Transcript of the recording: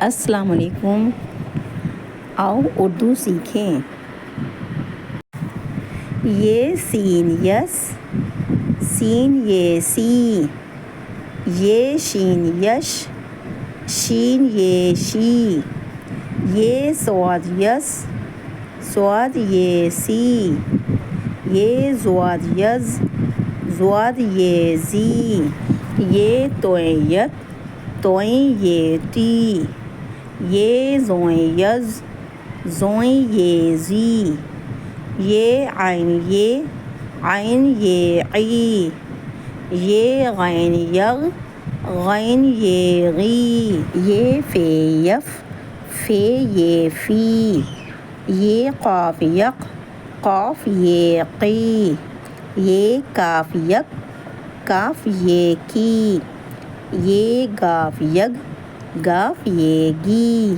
السلام علیکم، آؤ اردو سیکھیں۔ یہ سین یس، سین یہ سی، یہ شین یش، شین یہ شی، یہ صاد یس، صاد یہ سی، یہ ضاد یز، ضاد یہ زی، یہ توئیں یک، توئیں یہ ٹی، یہ زوئیں یز، زوئیں یہ زی، یہ عین یہ، عین یہ عی، یہ غین یغ، غین یہ غی، یہ فے یف، فے یہ فی، یہ قاف یک، قاف یہ قی، یہ کاف یک، کاف یہ کی، یہ گاف یک، گاف یہ گی۔